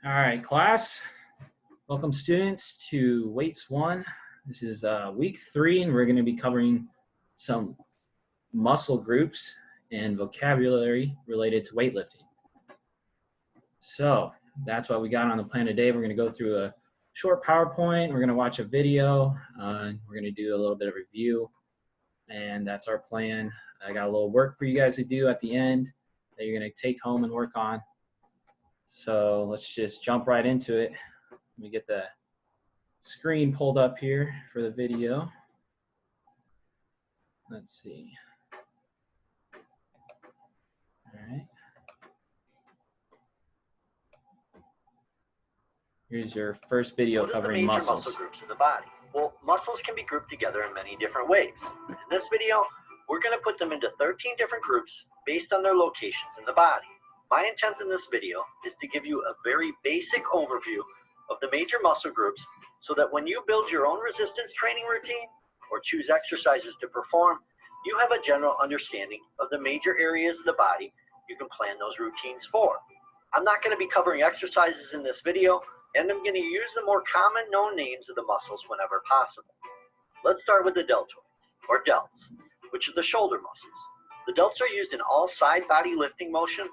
All right, class. Welcome students to Weights 1. This is week 3, and we're going to be covering some muscle groups and vocabulary related to weightlifting. So that's what we got on the plan today. We're going to go through a short PowerPoint. We're going to watch a video. We're going to do a little bit of review, and that's our plan. I got a little work for you guys to do at the end that you're going to take home and work on. So let's just jump right into it. Let me get the screen pulled up here for the video. Let's see. All right. Here's your first video covering muscles. What are the major muscle groups of the body? Well, muscles can be grouped together in many different ways. In this video, we're going to put them into 13 different groups based on their locations in the body. My intent in this video is to give you a very basic overview of the major muscle groups so that when you build your own resistance training routine or choose exercises to perform, you have a general understanding of the major areas of the body you can plan those routines for. I'm not going to be covering exercises in this video, and I'm going to use the more common known names of the muscles whenever possible. Let's start with the deltoids, or delts, which are the shoulder muscles. The delts are used in all side body lifting motions,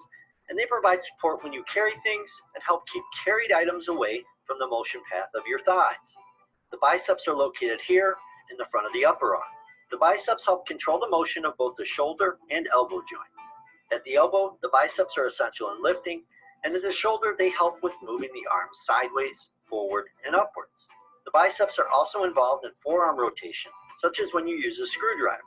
and they provide support when you carry things and help keep carried items away from the motion path of your thighs. The biceps are located here in the front of the upper arm. The biceps help control the motion of both the shoulder and elbow joints. At the elbow, the biceps are essential in lifting, and at the shoulder, they help with moving the arms sideways, forward, and upwards. The biceps are also involved in forearm rotation, such as when you use a screwdriver.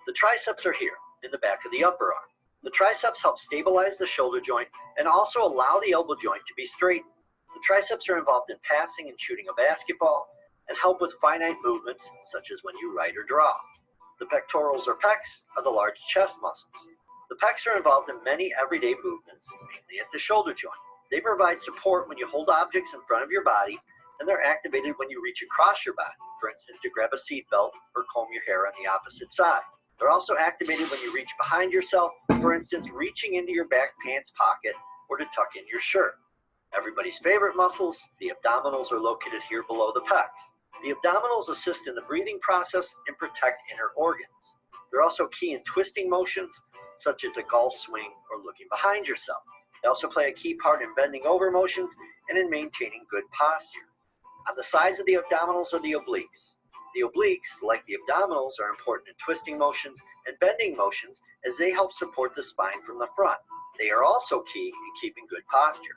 The triceps are here, in the back of the upper arm. The triceps help stabilize the shoulder joint and also allow the elbow joint to be straightened. The triceps are involved in passing and shooting a basketball and help with finite movements, such as when you write or draw. The pectorals or pecs are the large chest muscles. The pecs are involved in many everyday movements, mainly at the shoulder joint. They provide support when you hold objects in front of your body, and they're activated when you reach across your body, for instance, to grab a seat belt or comb your hair on the opposite side. They're also activated when you reach behind yourself, for instance, reaching into your back pants pocket or to tuck in your shirt. Everybody's favorite muscles, the abdominals, are located here below the pecs. The abdominals assist in the breathing process and protect inner organs. They're also key in twisting motions, such as a golf swing or looking behind yourself. They also play a key part in bending over motions and in maintaining good posture. On the sides of the abdominals are the obliques. The obliques, like the abdominals, are important in twisting motions and bending motions as they help support the spine from the front. They are also key in keeping good posture.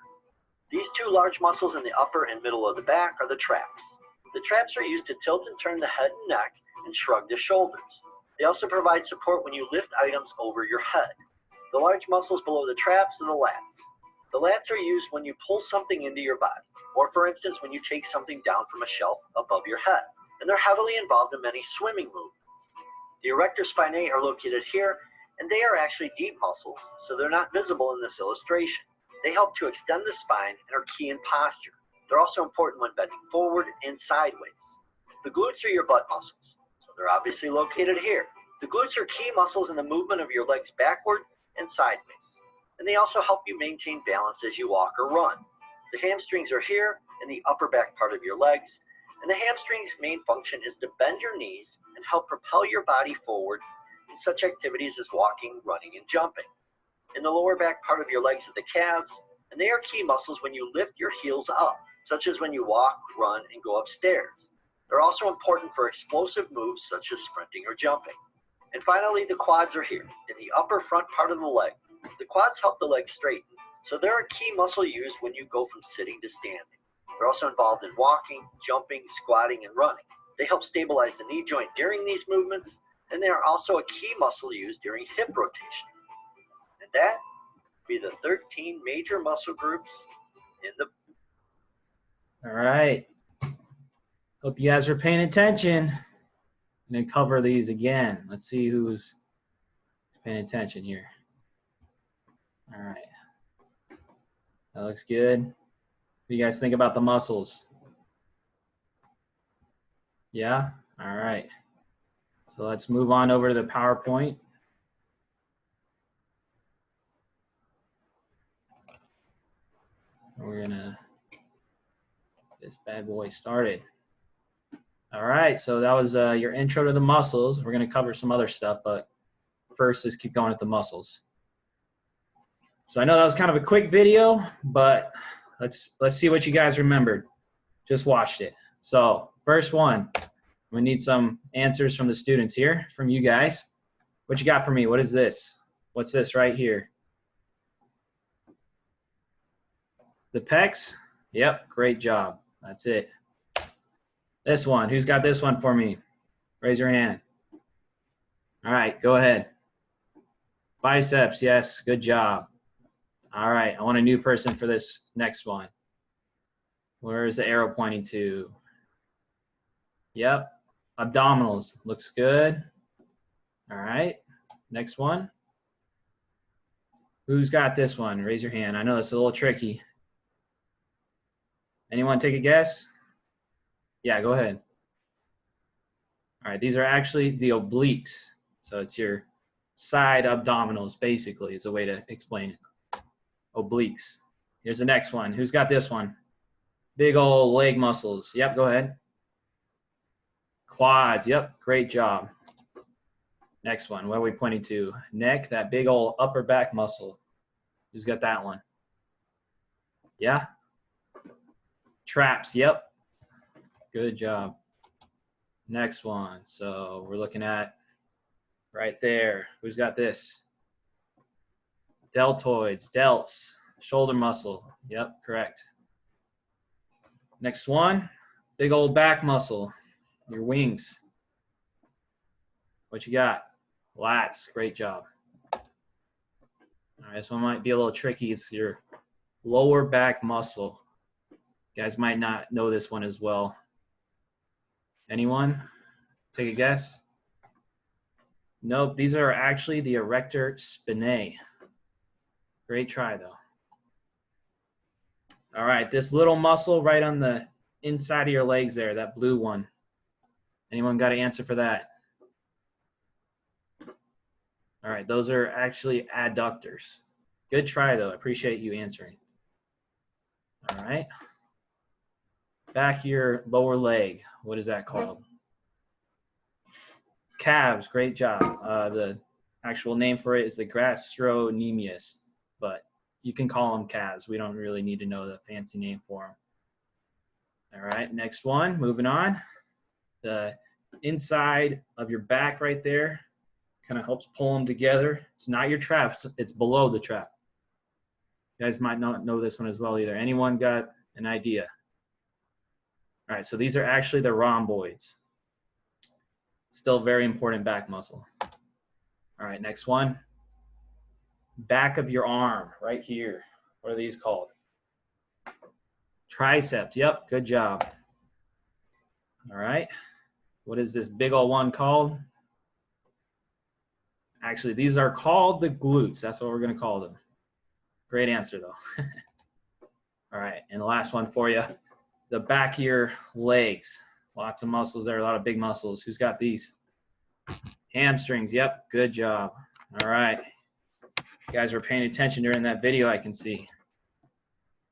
These two large muscles in the upper and middle of the back are the traps. The traps are used to tilt and turn the head and neck and shrug the shoulders. They also provide support when you lift items over your head. The large muscles below the traps are the lats. The lats are used when you pull something into your body, or for instance when you take something down from a shelf above your head, and they're heavily involved in many swimming movements. The erector spinae are located here, and they are actually deep muscles, so they're not visible in this illustration. They help to extend the spine and are key in posture. They're also important when bending forward and sideways. The glutes are your butt muscles, so they're obviously located here. The glutes are key muscles in the movement of your legs backward and sideways, and they also help you maintain balance as you walk or run. The hamstrings are here in the upper back part of your legs, and the hamstring's main function is to bend your knees and help propel your body forward in such activities as walking, running, and jumping. In the lower back part of your legs are the calves, and they are key muscles when you lift your heels up, such as when you walk, run, and go upstairs. They're also important for explosive moves such as sprinting or jumping. And finally, the quads are here, in the upper front part of the leg. The quads help the leg straighten, so they're a key muscle used when you go from sitting to standing. They're also involved in walking, jumping, squatting, and running. They help stabilize the knee joint during these movements, and they are also a key muscle used during hip rotation. And that would be the 13 major muscle groups in the... All right. Hope you guys are paying attention. I'm going to cover these again. Let's see who's paying attention here. All right. That looks good. What do you guys think about the muscles? Yeah? All right. So let's move on over to the PowerPoint. We're gonna get this bad boy started. All right, so that was your intro to the muscles. We're gonna cover some other stuff, but first is keep going with the muscles. So I know that was kind of a quick video, but let's see what you guys remembered. Just watched it. So first one, we need some answers from the students here, from you guys. What you got for me? What is this? What's this right here? The pecs? Yep, great job. That's it. This one, who's got this one for me? Raise your hand. All right, go ahead. Biceps, yes, good job. All right, I want a new person for this next one. Where is the arrow pointing to? Yep, abdominals, looks good. All right, next one. Who's got this one? Raise your hand. I know it's a little tricky. Anyone take a guess? Yeah, go ahead. All right, these are actually the obliques. So it's your side abdominals, basically, is a way to explain it. Obliques. Here's the next one. Who's got this one? Big old leg muscles. Yep, go ahead. Quads. Yep, great job. Next one. What are we pointing to? Neck, that big old upper back muscle. Who's got that one? Yeah? Traps. Yep. Good job. Next one. So we're looking at right there. Who's got this? Deltoids, delts, shoulder muscle. Yep, correct. Next one, big old back muscle, your wings. What you got? Lats, great job. All right, this one might be a little tricky. It's your lower back muscle. You guys might not know this one as well. Anyone? Take a guess? Nope, these are actually the erector spinae. Great try, though. All right, this little muscle right on the inside of your legs there, that blue one. Anyone got an answer for that? All right, those are actually adductors. Good try, though. I appreciate you answering. All right. Back of your lower leg. What is that called? Calves. Great job. The actual name for it is the gastrocnemius, but you can call them calves. We don't really need to know the fancy name for them. All right, next one. Moving on. The inside of your back right there kind of helps pull them together. It's not your trap. It's below the trap. You guys might not know this one as well either. Anyone got an idea? All right, so these are actually the rhomboids. Still very important back muscle. All right, next one. Back of your arm, right here. What are these called? Triceps. Yep, good job. All right. What is this big old one called? Actually, these are called the glutes. That's what we're going to call them. Great answer, though. All right, and the last one for you. The back of your legs. Lots of muscles there, a lot of big muscles. Who's got these? Hamstrings. Yep, good job. All right. You guys were paying attention during that video, I can see.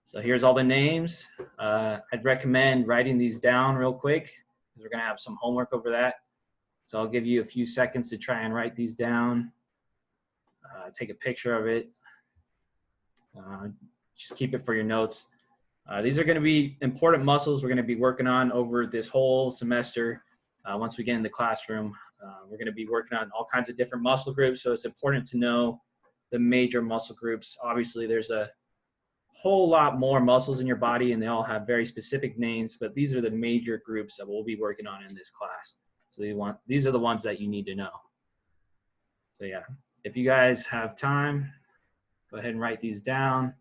So here's all the names. I'd recommend writing these down real quick because we're going to have some homework over that. So I'll give you a few seconds to try and write these down. Take a picture of it. Just keep it for your notes. These are going to be important muscles we're going to be working on over this whole semester. Once we get in the classroom, we're going to be working on all kinds of different muscle groups. So it's important to know the major muscle groups. Obviously, there's a whole lot more muscles in your body, and they all have very specific names, but these are the major groups that we'll be working on in this class. So these are the ones that you need to know. So yeah, if you guys have time, go ahead and write these down.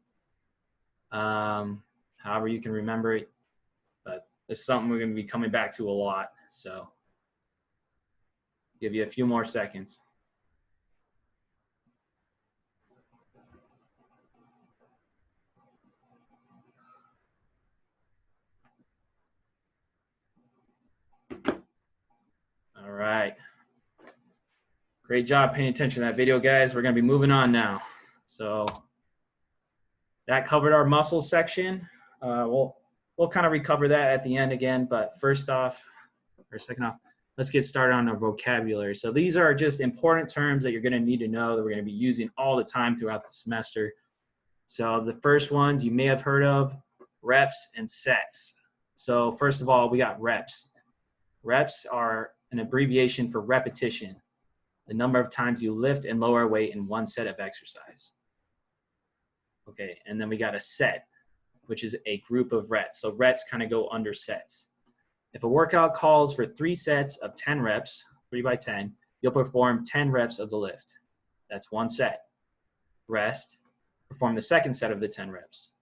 However you can remember it, but it's something we're going to be coming back to a lot. So give you a few more seconds. All right. Great job paying attention to that video, guys. We're going to be moving on now. So That covered our muscle section. We'll kind of recover that at the end again, but second off, let's get started on our vocabulary. So these are just important terms that you're going to need to know that we're going to be using all the time throughout the semester. So the first ones you may have heard of, reps and sets. So first of all, we got reps. Reps are an abbreviation for repetition, the number of times you lift and lower weight in one set of exercise. Okay, and then we got a set, which is a group of reps. So reps kind of go under sets. If a workout calls for 3 sets of 10 reps, 3 by 10, you'll perform 10 reps of the lift. That's 1 set. Rest, perform the second set of the 10 reps.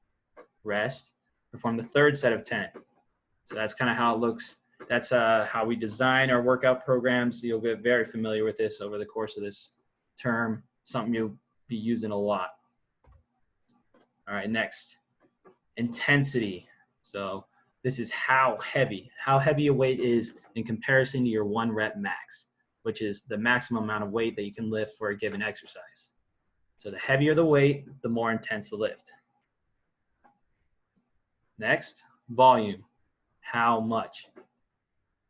Rest, perform the third set of 10. So that's kind of how it looks. That's how we design our workout programs. You'll get very familiar with this over the course of this term, something you'll be using a lot. All right, next, intensity. So this is how heavy a weight is in comparison to your 1 rep max, which is the maximum amount of weight that you can lift for a given exercise. So the heavier the weight, the more intense the lift. Next, volume. How much?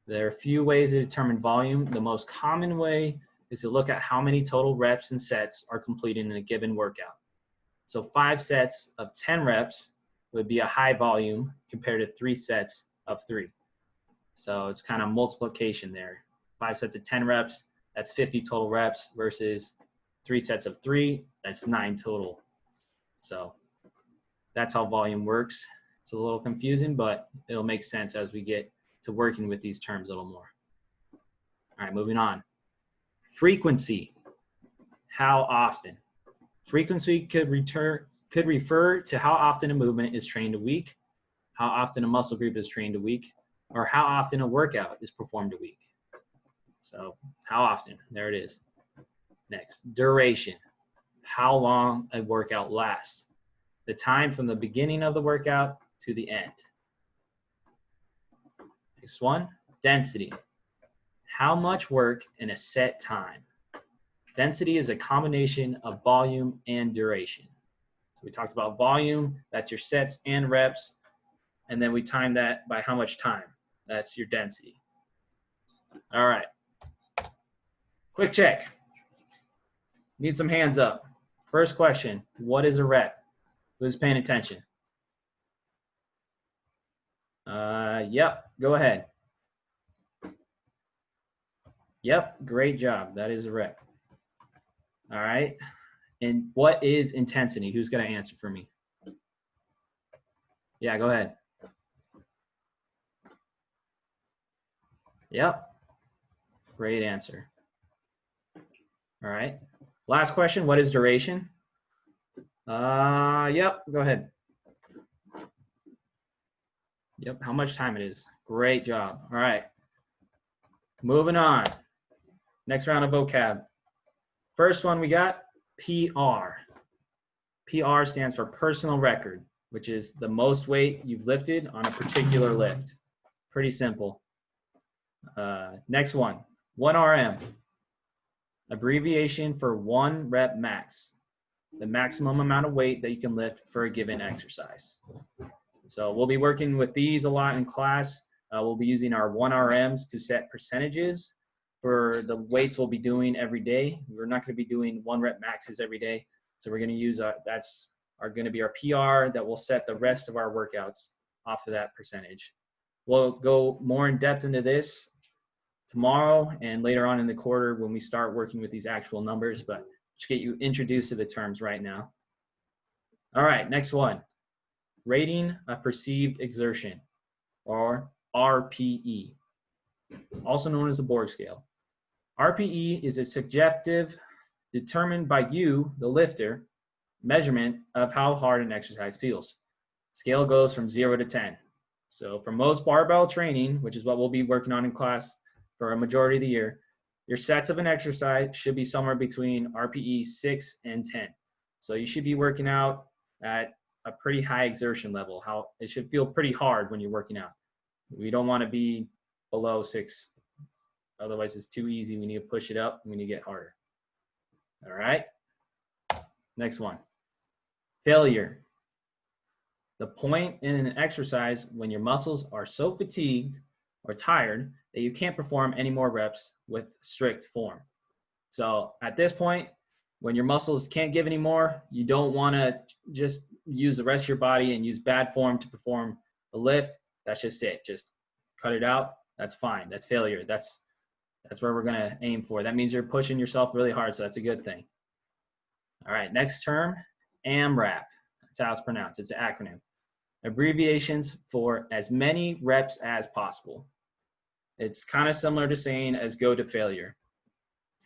There are a few ways to determine volume. The most common way is to look at how many total reps and sets are completed in a given workout. So 5 sets of 10 reps would be a high volume compared to 3 sets of 3. So it's kind of multiplication there. 5 sets of 10 reps, that's 50 total reps versus 3 sets of 3, that's 9 total. So that's how volume works. It's a little confusing, but it'll make sense as we get to working with these terms a little more. All right, moving on. Frequency. How often? Frequency could refer to how often a movement is trained a week, how often a muscle group is trained a week, or how often a workout is performed a week. So how often? There it is. Next, duration. How long a workout lasts. The time from the beginning of the workout to the end. Next one, density. How much work in a set time. Density is a combination of volume and duration. So we talked about volume, that's your sets and reps, and then we time that by how much time. That's your density. All right. Quick check. Need some hands up. First question, what is a rep? Who's paying attention? Yep, go ahead. Yep, great job. That is a rep. All right. And what is intensity? Who's going to answer for me? Yeah, go ahead. Yep. Great answer. All right. Last question. What is duration? Yep. Go ahead. Yep. How much time it is. Great job. All right. Moving on. Next round of vocab. First one we got PR. PR stands for personal record, which is the most weight you've lifted on a particular lift. Pretty simple. Next one, 1RM. Abbreviation for 1 rep max, the maximum amount of weight that you can lift for a given exercise. So we'll be working with these a lot in class. We'll be using our 1RMs to set percentages for the weights we'll be doing every day. We're not going to be doing 1 rep maxes every day. So we're going to use, that's going to be our PR that will set the rest of our workouts off of that percentage. We'll go more in depth into this tomorrow and later on in the quarter when we start working with these actual numbers, but just get you introduced to the terms right now. All right, next one. Rating a perceived exertion, or RPE, also known as the Borg scale. RPE is a subjective, determined by you, the lifter, measurement of how hard an exercise feels. Scale goes from 0 to 10. So for most barbell training, which is what we'll be working on in class for a majority of the year, your sets of an exercise should be somewhere between RPE 6 and 10. So you should be working out at a pretty high exertion level. How it should feel pretty hard when you're working out. We don't want to be below 6. Otherwise it's too easy. We need to push it up and we need to get harder. All right. Next one. Failure. The point in an exercise when your muscles are so fatigued or tired that you can't perform any more reps with strict form. So at this point, when your muscles can't give anymore, you don't want to just use the rest of your body and use bad form to perform a lift. That's just it. Just cut it out. That's fine. That's failure. That's where we're going to aim for. That means you're pushing yourself really hard, so that's a good thing. All right, next term, AMRAP. That's how it's pronounced. It's an acronym. Abbreviations for as many reps as possible. It's kind of similar to saying as go to failure.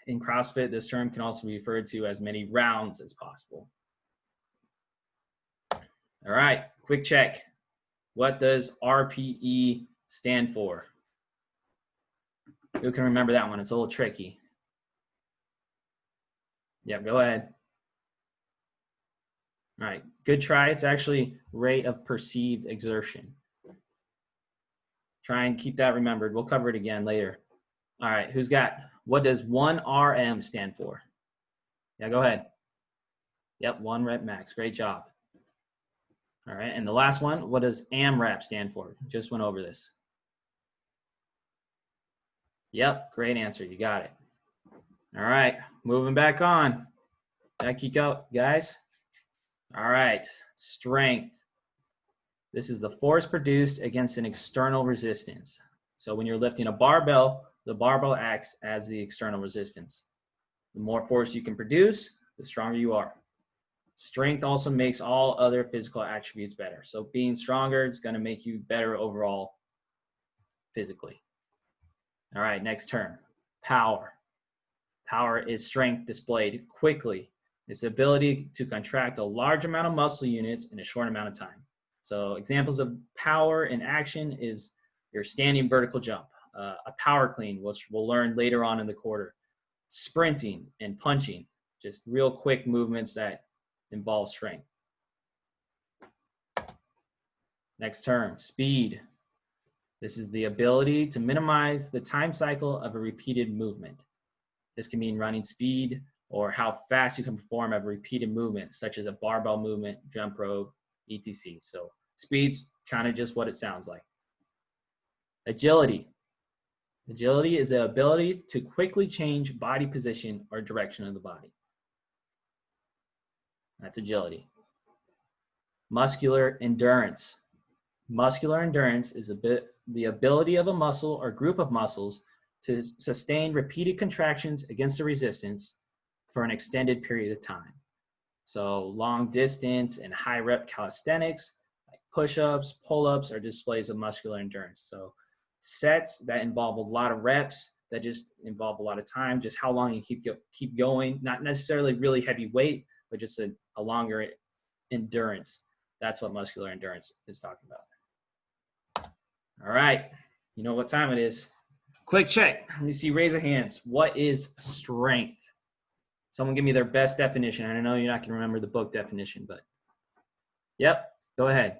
In CrossFit, this term can also be referred to as many rounds as possible. All right, quick check. What does RPE stand for? Who can remember that one? It's a little tricky. Yeah, go ahead. All right, good try. It's actually rate of perceived exertion. Try and keep that remembered. We'll cover it again later. All right, who's got, what does 1RM stand for? Yeah, go ahead. Yep, 1 rep max. Great job. All right, and the last one, what does AMRAP stand for? Just went over this. Yep, great answer. You got it. All right, moving back on. Back you go, guys. All right, strength. This is the force produced against an external resistance. So when you're lifting a barbell, the barbell acts as the external resistance. The more force you can produce, the stronger you are. Strength also makes all other physical attributes better. So being stronger is going to make you better overall physically. All right, next term, power. Power is strength displayed quickly. It's the ability to contract a large amount of muscle units in a short amount of time. So examples of power in action is your standing vertical jump, a power clean, which we'll learn later on in the quarter, sprinting and punching, just real quick movements that involve strength. Next term, speed. This is the ability to minimize the time cycle of a repeated movement. This can mean running speed or how fast you can perform a repeated movement, such as a barbell movement, jump rope, etc. So speed's kind of just what it sounds like. Agility. Agility is the ability to quickly change body position or direction of the body. That's agility. Muscular endurance. Muscular endurance is the ability of a muscle or group of muscles to sustain repeated contractions against a resistance for an extended period of time. So long distance and high rep calisthenics, like push-ups, pull-ups, are displays of muscular endurance. So sets that involve a lot of reps, that just involve a lot of time, just how long you keep going, not necessarily really heavy weight, but just a longer endurance. That's what muscular endurance is talking about. All right, you know what time it is. Quick check. Let me see, raise of hands. What is strength? Someone give me their best definition. I know you're not going to remember the book definition, but yep, go ahead.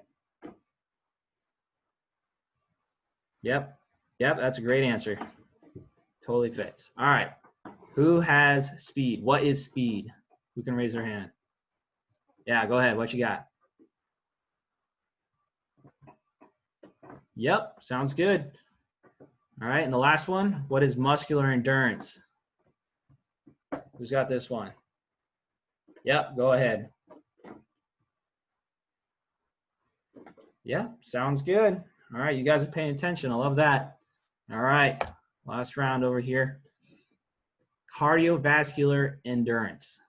Yep, that's a great answer. Totally fits. All right, who has speed? What is speed? Who can raise their hand? Yeah, go ahead. What you got? Yep, sounds good. All right, and the last one, what is muscular endurance? Who's got this one? Yep, go ahead. Yeah, sounds good. All right, you guys are paying attention. I love that. All right, last round over here. Cardiovascular endurance.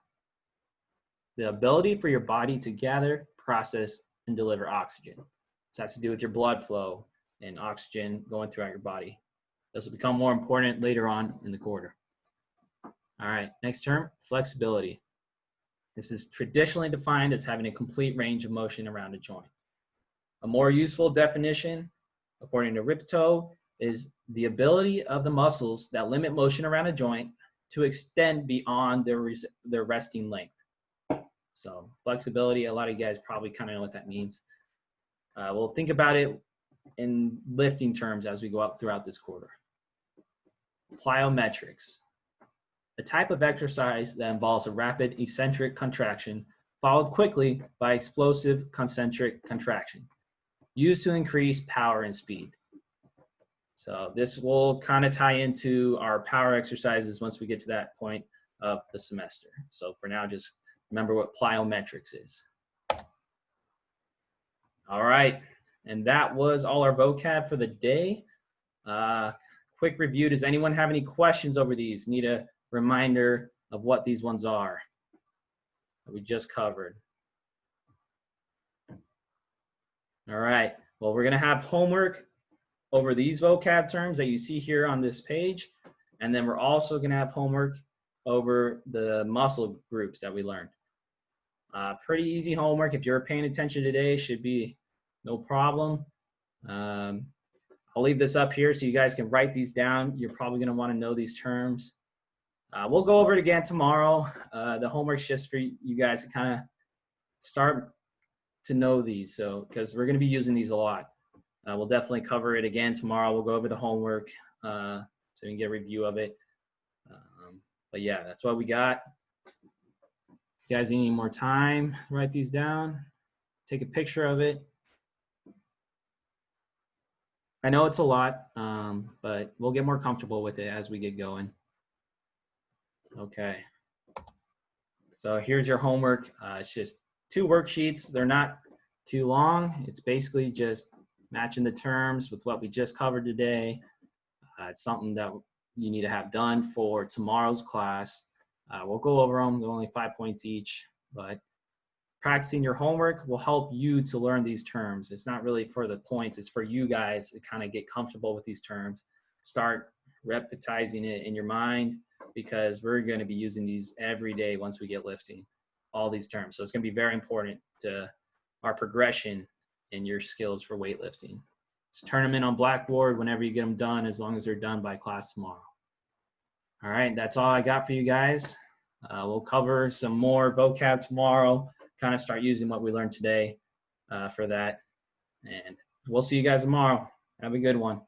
The ability for your body to gather, process, and deliver oxygen. This has to do with your blood flow and oxygen going throughout your body. This will become more important later on in the quarter. All right, next term, flexibility. This is traditionally defined as having a complete range of motion around a joint. A more useful definition, according to Rippetoe, is the ability of the muscles that limit motion around a joint to extend beyond their resting length. So flexibility, a lot of you guys probably kind of know what that means. We'll think about it in lifting terms as we go out throughout this quarter. Plyometrics. A type of exercise that involves a rapid eccentric contraction followed quickly by explosive concentric contraction, used to increase power and speed. So this will kind of tie into our power exercises once we get to that point of the semester. So for now, just remember what plyometrics is. All right, and that was all our vocab for the day. Quick review, does anyone have any questions over these? Need a reminder of what these ones are that we just covered? All right, well, we're gonna have homework over these vocab terms that you see here on this page, and then we're also gonna have homework over the muscle groups that we learned. Pretty easy homework. If you're paying attention today, should be no problem. I'll leave this up here so you guys can write these down. You're probably going to want to know these terms. We'll go over it again tomorrow. The homework's just for you guys to kind of start to know these, so because we're going to be using these a lot. We'll definitely cover it again tomorrow. We'll go over the homework so you can get a review of it. But yeah, that's what we got. You guys need any more time? Write these down. Take a picture of it. I know it's a lot, but we'll get more comfortable with it as we get going. Okay. So here's your homework. It's just 2 worksheets. They're not too long. It's basically just matching the terms with what we just covered today. It's something that you need to have done for tomorrow's class. We'll go over them. They're only 5 points each, but practicing your homework will help you to learn these terms. It's not really for the points. It's for you guys to kind of get comfortable with these terms. Start repetizing it in your mind, because we're going to be using these every day once we get lifting, all these terms. So it's going to be very important to our progression in your skills for weightlifting. Just turn them in on Blackboard whenever you get them done, as long as they're done by class tomorrow. All right, that's all I got for you guys. We'll cover some more vocab tomorrow, kind of start using what we learned today for that. And we'll see you guys tomorrow. Have a good one.